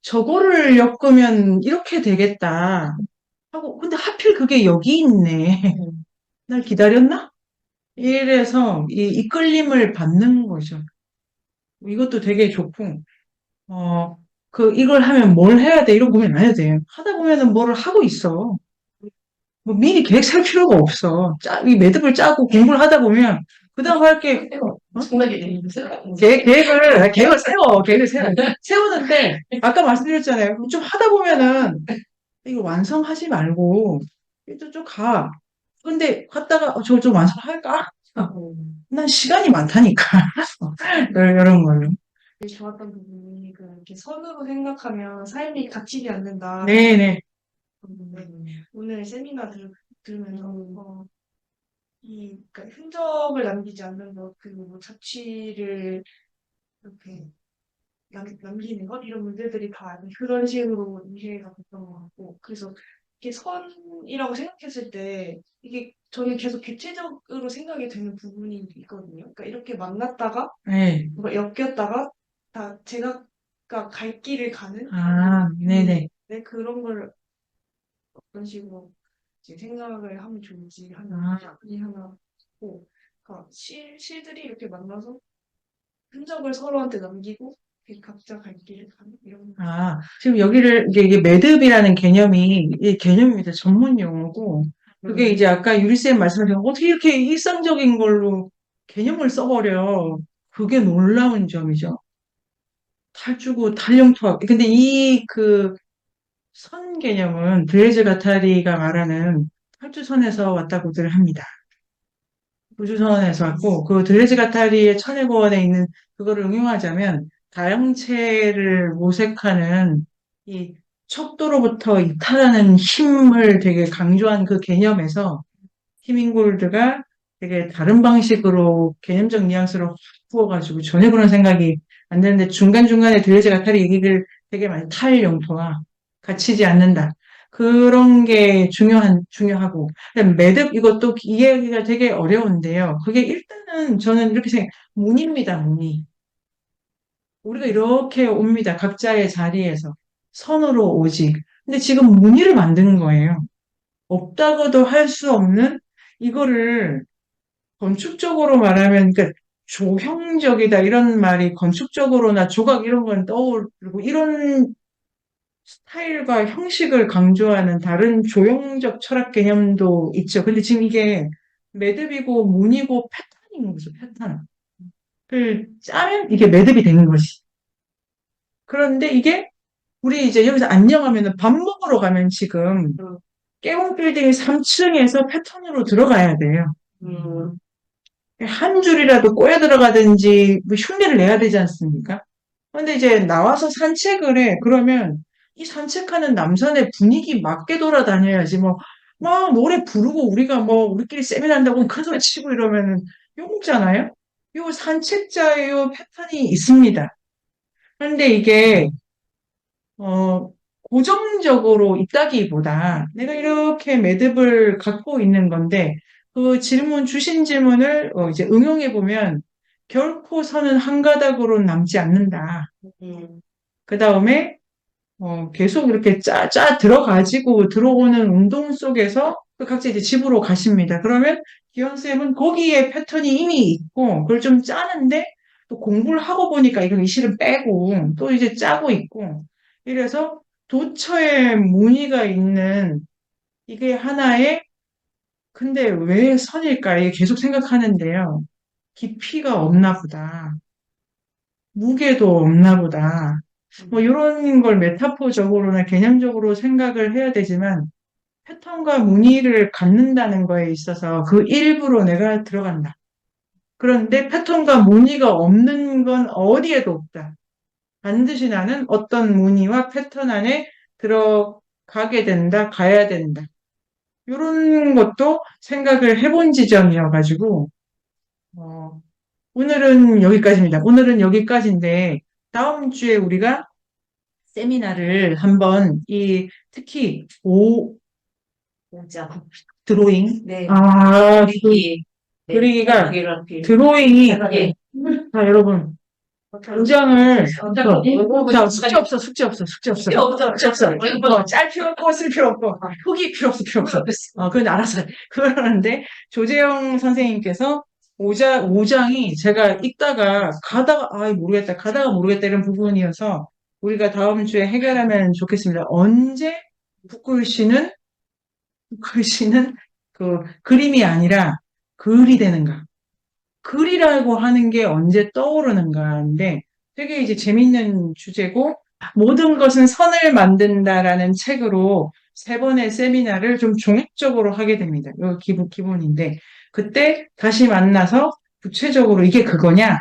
저거를 엮으면 이렇게 되겠다. 하고, 근데 하필 그게 여기 있네. 날 기다렸나? 이래서 이 이끌림을 받는 거죠. 이것도 되게 좋고, 이걸 하면 뭘 해야 돼? 이런 고민 안 해도 돼. 하다 보면은 뭐를 하고 있어. 뭐 미리 계획 세울 필요가 없어. 이 매듭을 짜고 공부를 하다 보면, 그 다음 할게 정말 계획을 세우는데, 아까 말씀드렸잖아요. 좀 하다 보면은, 이거 완성하지 말고, 또 좀 가. 근데 갔다가, 저거 좀 완성할까? 난 시간이 많다니까. 이런 걸로. 되게 좋았던 부분이 이렇게 선으로 생각하면 삶이 갇히지 않는다. 네네. 오늘 세미나 들으면서 그러니까 흔적을 남기지 않는 것 그리고 뭐 자취를 이렇게 남기는 것 이런 문제들이 다 그런 식으로 이해가 됐던 것 같고 그래서 이게 선이라고 생각했을 때 이게 저는 계속 객체적으로 생각이 되는 부분이 있거든요. 그러니까 이렇게 만났다가 네. 엮였다가 다 제가 갈 길을 가는 네네. 네, 그런 걸 어떤 식으로 이제 생각을 하면 좋은지 이 하나 있고 그러니까 실들이 이렇게 만나서 흔적을 서로한테 남기고 이렇게 각자 갈 길을 가는 이런 지금 이게 매듭이라는 개념이, 이 개념입니다. 전문 용어고, 그게 이제 아까 유리쌤 말씀하신 어떻게 이렇게 일상적인 걸로 개념을 써버려. 그게 놀라운 점이죠. 탈주고 탈영토학. 근데 선 개념은 드레즈 가타리가 말하는 탈주선에서 왔다고들 합니다. 우주선에서 왔고, 그 드레즈 가타리의 천해고원에 있는 그거를 응용하자면, 다형체를 모색하는 이 척도로부터 이탈하는 힘을 되게 강조한 그 개념에서 히밍골드가 되게 다른 방식으로 개념적 뉘앙스를 확 부어가지고 전혀 그런 생각이 안 드는데 중간중간에 드레즈 가타리 얘기를 되게 많이 탈영토와 갇히지 않는다. 그런 게 중요하고. 매듭, 이것도 이해하기가 되게 어려운데요. 그게 일단은 저는 이렇게 문입니다, 문이. 우리가 이렇게 옵니다. 각자의 자리에서. 선으로 오지. 근데 지금 문의를 만드는 거예요. 없다고도 할 수 없는 이거를 건축적으로 말하면, 그러니까 조형적이다 이런 말이 건축적으로나 조각 이런 건 떠오르고 이런 스타일과 형식을 강조하는 다른 조형적 철학 개념도 있죠. 근데 지금 이게 매듭이고 무늬고 패턴인 거죠, 패턴. 그 짜면 이게 매듭이 되는 것이. 그런데 이게 우리 이제 여기서 안녕하면은 밥 먹으러 가면 지금 깨봉 빌딩 3층에서 패턴으로 들어가야 돼요. 한 줄이라도 꼬여 들어가든지 뭐 흉내를 내야 되지 않습니까? 근데 이제 나와서 산책을 해. 그러면 이 산책하는 남산의 분위기 맞게 돌아다녀야지. 뭐, 막 노래 부르고 우리가 뭐 우리끼리 세미나 한다고 큰 소리 치고 이러면은 욕먹잖아요? 요 산책자의 요 패턴이 있습니다. 그런데 이게 고정적으로 있다기보다 내가 이렇게 매듭을 갖고 있는 건데 그 주신 질문을 이제 응용해 보면 결코 선은 한 가닥으로 남지 않는다. 그 다음에 계속 이렇게 짜 들어가지고 들어오는 운동 속에서 그 각자 이제 집으로 가십니다. 그러면 기현쌤은 거기에 패턴이 이미 있고 그걸 좀 짜는데 또 공부를 하고 보니까 이거 이 실은 빼고 또 이제 짜고 있고 이래서 도처에 무늬가 있는 이게 하나의 근데 왜 선일까? 이게 계속 생각하는데요. 깊이가 없나 보다. 무게도 없나 보다. 뭐 이런 걸 메타포적으로나 개념적으로 생각을 해야 되지만 패턴과 무늬를 갖는다는 거에 있어서 그 일부로 내가 들어간다. 그런데 패턴과 무늬가 없는 건 어디에도 없다. 반드시 나는 어떤 무늬와 패턴 안에 들어가게 된다, 가야 된다. 이런 것도 생각을 해본 지점이어가지고 오늘은 여기까지입니다. 오늘은 여기까지인데 다음 주에 우리가 세미나를 한번 특히 진짜. 드로잉 네. 그리기가 그리기. 드로잉이 예. 자 여러분 도장을 자 숙제 없어 짤 필요 없고 쓸 필요 없고 흑이 필요 없어 그건 알아서 해. 그러는데 조재영 선생님께서 5장이 제가 읽다가 가다가 모르겠다 이런 부분이어서 우리가 다음 주에 해결하면 좋겠습니다. 언제 붓글씨는 그 그림이 아니라 글이 되는가? 글이라고 하는 게 언제 떠오르는가인데 되게 이제 재밌는 주제고 모든 것은 선을 만든다라는 책으로 3번의 세미나를 좀 종합적으로 하게 됩니다. 이거 기본인데 그때 다시 만나서 구체적으로 이게 그거냐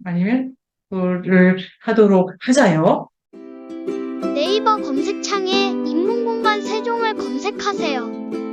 아니면 그거를 하도록 하자요. 네이버 검색창에 인문공간 세종을 검색하세요.